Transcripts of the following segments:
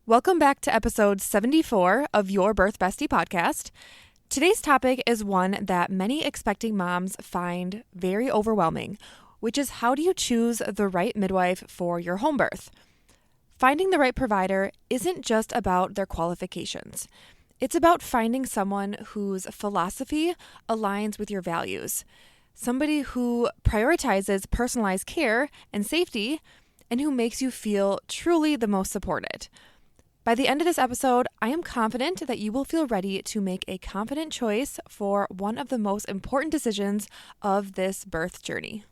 Welcome back to episode 74 of Your Birth Bestie podcast. Today's topic is one that many expecting moms find very overwhelming, which is how do you choose the right midwife for your home birth? Finding the right provider isn't just about their qualifications. It's about finding someone whose philosophy aligns with your values, somebody who prioritizes personalized care and safety, and who makes you feel truly the most supported. By the end of this episode, I am confident that you will feel ready to make a confident choice for one of the most important decisions of this birth journey.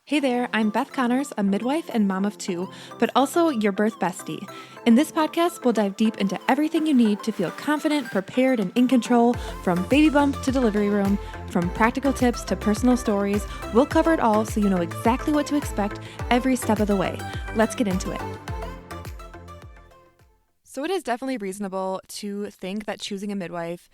Hey there, I'm Beth Connors, a midwife and mom of two, but also your birth bestie. In this podcast, we'll dive deep into everything you need to feel confident, prepared, and in control, from baby bump to delivery room, from practical tips to personal stories. We'll cover it all so you know exactly what to expect every step of the way. Let's get into it. So it is definitely reasonable to think that choosing a midwife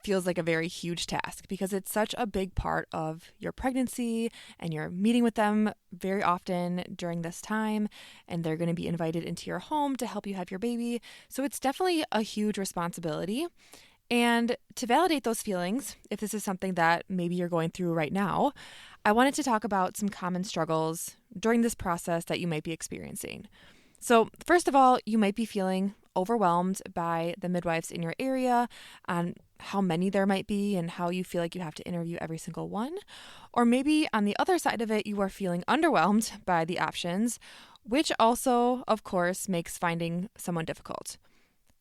feels like a very huge task because it's such a big part of your pregnancy and you're meeting with them very often during this time, and they're going to be invited into your home to help you have your baby. So it's definitely a huge responsibility. And to validate those feelings, if this is something that maybe you're going through right now, I wanted to talk about some common struggles during this process that you might be experiencing. So first of all, you might be feeling overwhelmed by the midwives in your area on how many there might be and how you feel like you have to interview every single one. Or maybe on the other side of it, you are feeling underwhelmed by the options, which also, of course, makes finding someone difficult.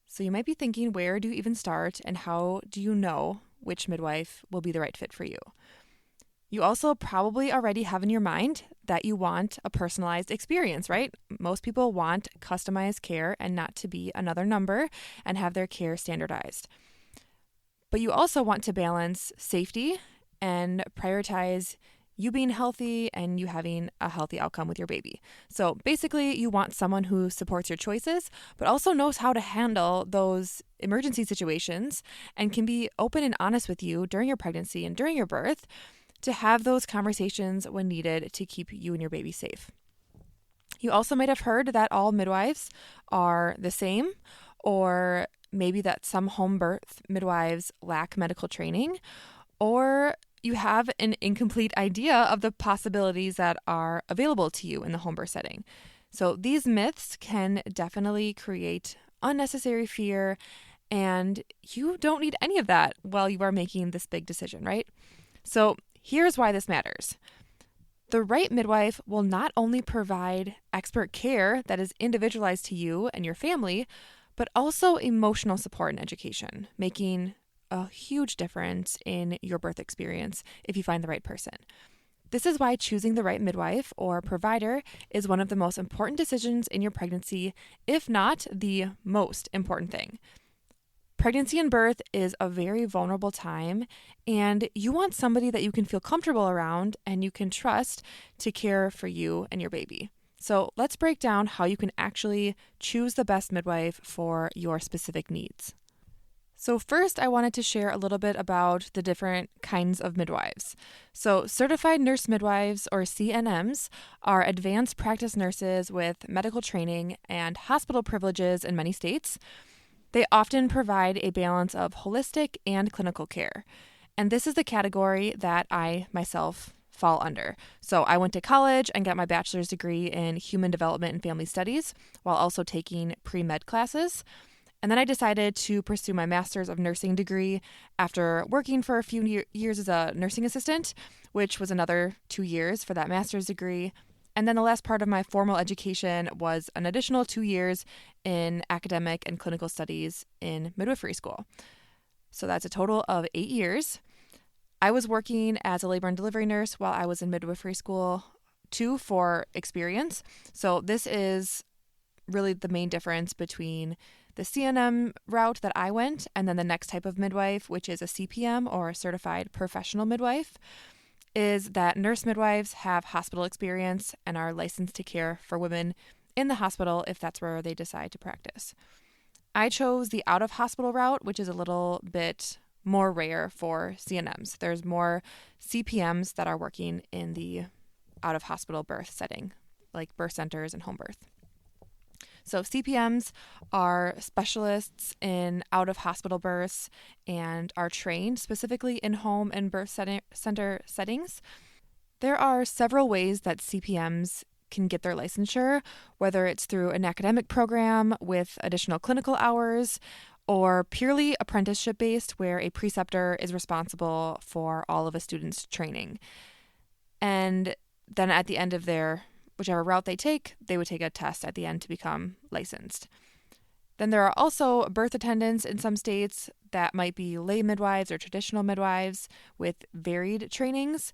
So you might be thinking, where do you even start and how do you know which midwife will be the right fit for you? You also probably already have in your mind that you want a personalized experience, right? Most people want customized care and not to be another number and have their care standardized. But you also want to balance safety and prioritize you being healthy and you having a healthy outcome with your baby. So basically, you want someone who supports your choices, but also knows how to handle those emergency situations and can be open and honest with you during your pregnancy and during your birth, to have those conversations when needed to keep you and your baby safe. You also might have heard that all midwives are the same, or maybe that some home birth midwives lack medical training, or you have an incomplete idea of the possibilities that are available to you in the home birth setting. So these myths can definitely create unnecessary fear, and you don't need any of that while you are making this big decision, right? So here's why this matters. The right midwife will not only provide expert care that is individualized to you and your family, but also emotional support and education, making a huge difference in your birth experience if you find the right person. This is why choosing the right midwife or provider is one of the most important decisions in your pregnancy, if not the most important thing. Pregnancy and birth is a very vulnerable time, and you want somebody that you can feel comfortable around and you can trust to care for you and your baby. So let's break down how you can actually choose the best midwife for your specific needs. So first, I wanted to share a little bit about the different kinds of midwives. So certified nurse midwives, or CNMs, are advanced practice nurses with medical training and hospital privileges in many states. They often provide a balance of holistic and clinical care. And this is the category that I myself fall under. So I went to college and got my bachelor's degree in human development and family studies while also taking pre-med classes. And then I decided to pursue my master's of nursing degree after working for a few years as a nursing assistant, which was another 2 years for that master's degree. And then the last part of my formal education was an additional 2 years in academic and clinical studies in midwifery school. So that's a total of 8 years. I was working as a labor and delivery nurse while I was in midwifery school too for experience. So this is really the main difference between the CNM route that I went and then the next type of midwife, which is a CPM or a certified professional midwife, is that nurse midwives have hospital experience and are licensed to care for women in the hospital if that's where they decide to practice. I chose the out-of-hospital route, which is a little bit more rare for CNMs. There's more CPMs that are working in the out-of-hospital birth setting, like birth centers and home birth. So CPMs are specialists in out-of-hospital births and are trained specifically in home and birth center settings. There are several ways that CPMs can get their licensure, whether it's through an academic program with additional clinical hours or purely apprenticeship-based, where a preceptor is responsible for all of a student's training. And then at the end of whichever route they take, they would take a test at the end to become licensed. Then there are also birth attendants in some states that might be lay midwives or traditional midwives with varied trainings,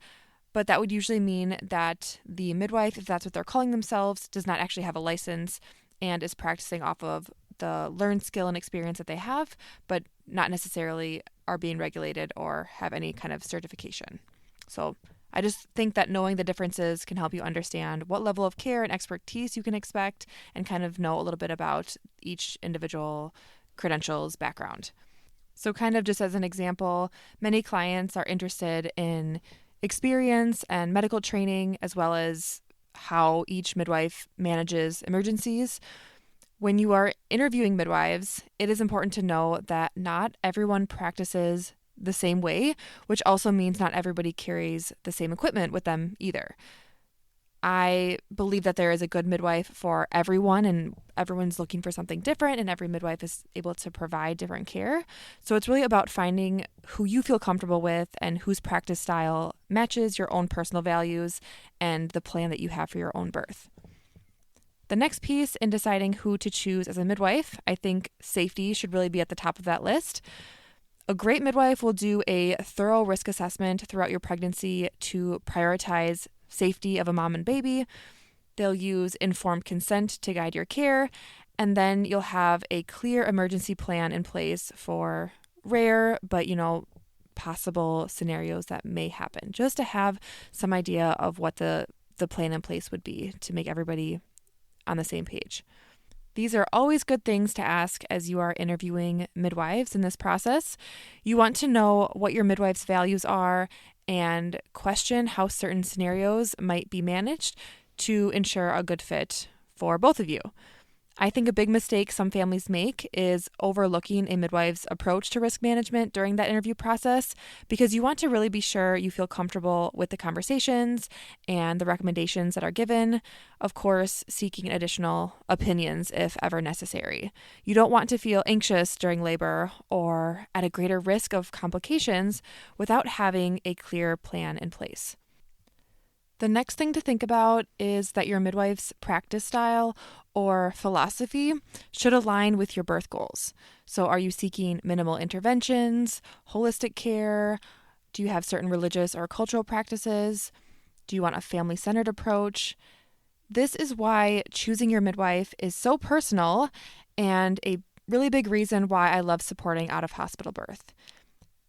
but that would usually mean that the midwife, if that's what they're calling themselves, does not actually have a license and is practicing off of the learned skill and experience that they have, but not necessarily are being regulated or have any kind of certification. So I just think that knowing the differences can help you understand what level of care and expertise you can expect and kind of know a little bit about each individual credential's background. So kind of just as an example, many clients are interested in experience and medical training, as well as how each midwife manages emergencies. When you are interviewing midwives, it is important to know that not everyone practices the same way, which also means not everybody carries the same equipment with them either. I believe that there is a good midwife for everyone, and everyone's looking for something different, and every midwife is able to provide different care. So it's really about finding who you feel comfortable with and whose practice style matches your own personal values and the plan that you have for your own birth. The next piece in deciding who to choose as a midwife, I think safety should really be at the top of that list. A great midwife will do a thorough risk assessment throughout your pregnancy to prioritize safety of a mom and baby. They'll use informed consent to guide your care, and then you'll have a clear emergency plan in place for rare but, possible scenarios that may happen, just to have some idea of what the plan in place would be to make everybody on the same page. These are always good things to ask as you are interviewing midwives in this process. You want to know what your midwife's values are and question how certain scenarios might be managed to ensure a good fit for both of you. I think a big mistake some families make is overlooking a midwife's approach to risk management during that interview process, because you want to really be sure you feel comfortable with the conversations and the recommendations that are given, of course, seeking additional opinions if ever necessary. You don't want to feel anxious during labor or at a greater risk of complications without having a clear plan in place. The next thing to think about is that your midwife's practice style or philosophy should align with your birth goals. So are you seeking minimal interventions, holistic care? Do you have certain religious or cultural practices? Do you want a family-centered approach? This is why choosing your midwife is so personal and a really big reason why I love supporting out-of-hospital birth.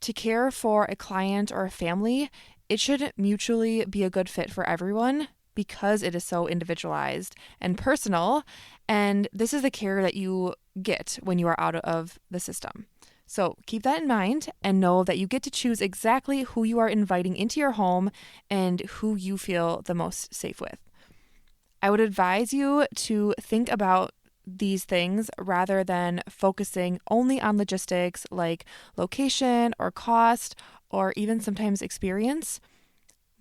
To care for a client or a family, it should mutually be a good fit for everyone because it is so individualized and personal, and this is the care that you get when you are out of the system. So keep that in mind and know that you get to choose exactly who you are inviting into your home and who you feel the most safe with. I would advise you to think about these things rather than focusing only on logistics like location or cost or even sometimes experience.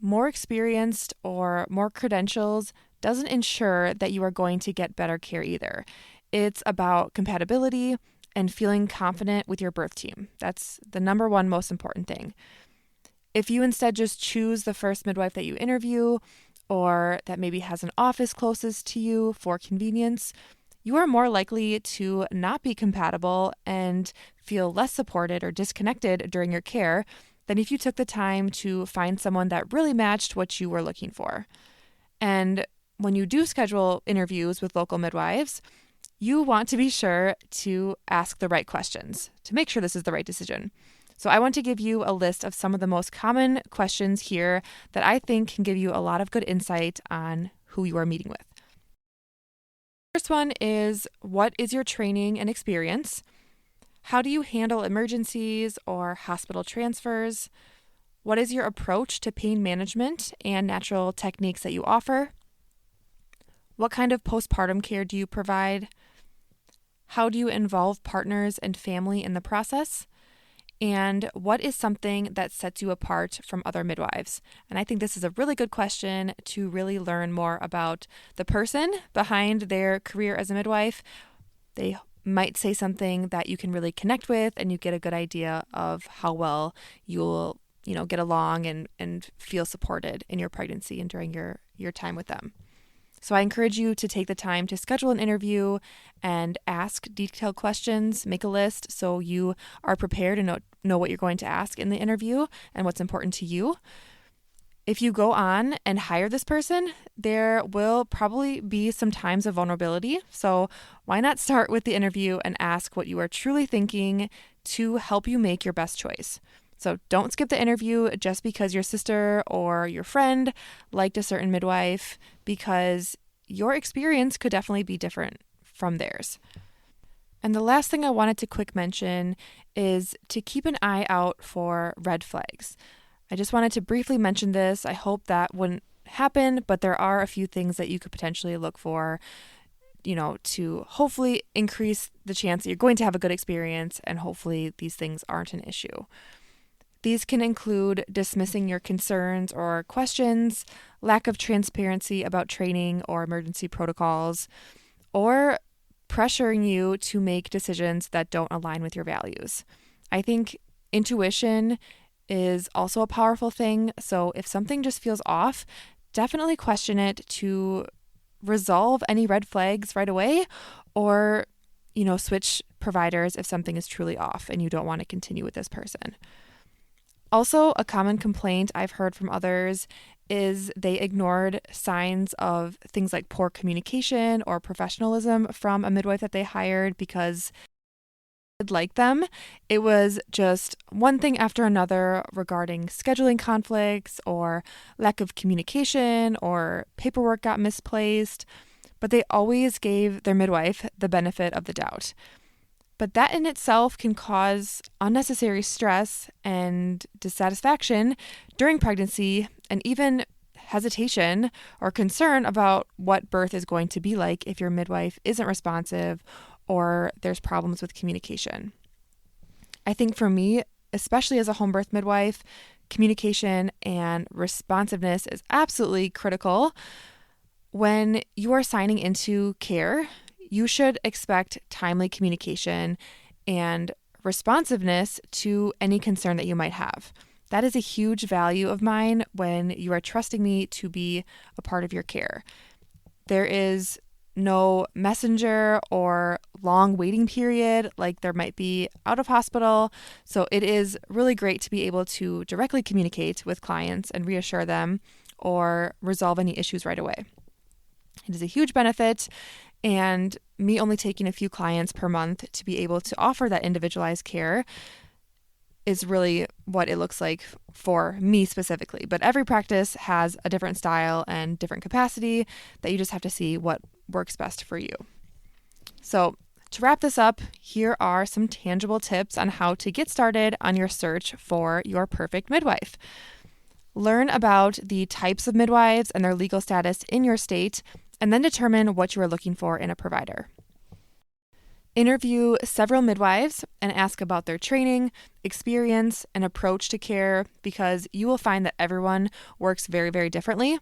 More experienced or more credentials doesn't ensure that you are going to get better care either. It's about compatibility and feeling confident with your birth team. That's the number one most important thing. If you instead just choose the first midwife that you interview, or that maybe has an office closest to you for convenience, you are more likely to not be compatible and feel less supported or disconnected during your care than if you took the time to find someone that really matched what you were looking for. And when you do schedule interviews with local midwives, you want to be sure to ask the right questions to make sure this is the right decision. So I want to give you a list of some of the most common questions here that I think can give you a lot of good insight on who you are meeting with. First one is, what is your training and experience? How do you handle emergencies or hospital transfers? What is your approach to pain management and natural techniques that you offer? What kind of postpartum care do you provide? How do you involve partners and family in the process? And what is something that sets you apart from other midwives? And I think this is a really good question to really learn more about the person behind their career as a midwife. They might say something that you can really connect with, and you get a good idea of how well you'll, get along and feel supported in your pregnancy and during your time with them. So I encourage you to take the time to schedule an interview and ask detailed questions, make a list so you are prepared and know what you're going to ask in the interview and what's important to you. If you go on and hire this person, there will probably be some times of vulnerability. So why not start with the interview and ask what you are truly thinking to help you make your best choice? So don't skip the interview just because your sister or your friend liked a certain midwife, because your experience could definitely be different from theirs. And the last thing I wanted to quick mention is to keep an eye out for red flags. I just wanted to briefly mention this. I hope that wouldn't happen, but there are a few things that you could potentially look for, to hopefully increase the chance that you're going to have a good experience, and hopefully these things aren't an issue. These can include dismissing your concerns or questions, lack of transparency about training or emergency protocols, or pressuring you to make decisions that don't align with your values. I think intuition is also a powerful thing. So if something just feels off, definitely question it to resolve any red flags right away, or, switch providers if something is truly off and you don't want to continue with this person. Also, a common complaint I've heard from others is they ignored signs of things like poor communication or professionalism from a midwife that they hired because like them. It was just one thing after another regarding scheduling conflicts or lack of communication, or paperwork got misplaced, but they always gave their midwife the benefit of the doubt. But that in itself can cause unnecessary stress and dissatisfaction during pregnancy, and even hesitation or concern about what birth is going to be like if your midwife isn't responsive or there's problems with communication. I think for me, especially as a home birth midwife, communication and responsiveness is absolutely critical. When you are signing into care, you should expect timely communication and responsiveness to any concern that you might have. That is a huge value of mine when you are trusting me to be a part of your care. There is no messenger or long waiting period like there might be out of hospital. So it is really great to be able to directly communicate with clients and reassure them or resolve any issues right away. It is a huge benefit, and me only taking a few clients per month to be able to offer that individualized care is really what it looks like for me specifically. But every practice has a different style and different capacity that you just have to see what works best for you. So to wrap this up, here are some tangible tips on how to get started on your search for your perfect midwife. Learn about the types of midwives and their legal status in your state, and then determine what you are looking for in a provider. Interview several midwives and ask about their training, experience, and approach to care, because you will find that everyone works very, very differently.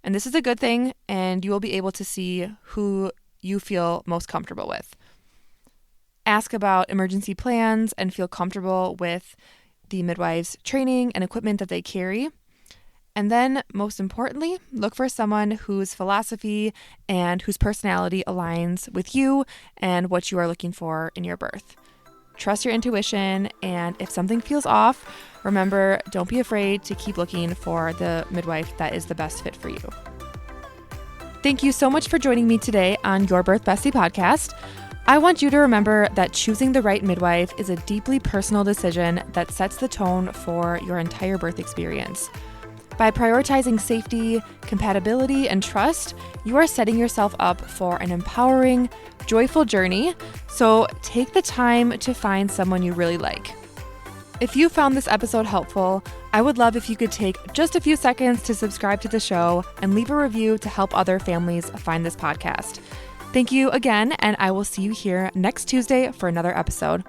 And this is a good thing, and you will be able to see who you feel most comfortable with. Ask about emergency plans and feel comfortable with the midwife's training and equipment that they carry. And then, most importantly, look for someone whose philosophy and whose personality aligns with you and what you are looking for in your birth. Trust your intuition, and if something feels off, remember, don't be afraid to keep looking for the midwife that is the best fit for you. Thank you so much for joining me today on Your Birth Bestie podcast. I want you to remember that choosing the right midwife is a deeply personal decision that sets the tone for your entire birth experience. By prioritizing safety, compatibility, and trust, you are setting yourself up for an empowering, joyful journey. So take the time to find someone you really like. If you found this episode helpful, I would love if you could take just a few seconds to subscribe to the show and leave a review to help other families find this podcast. Thank you again, and I will see you here next Tuesday for another episode.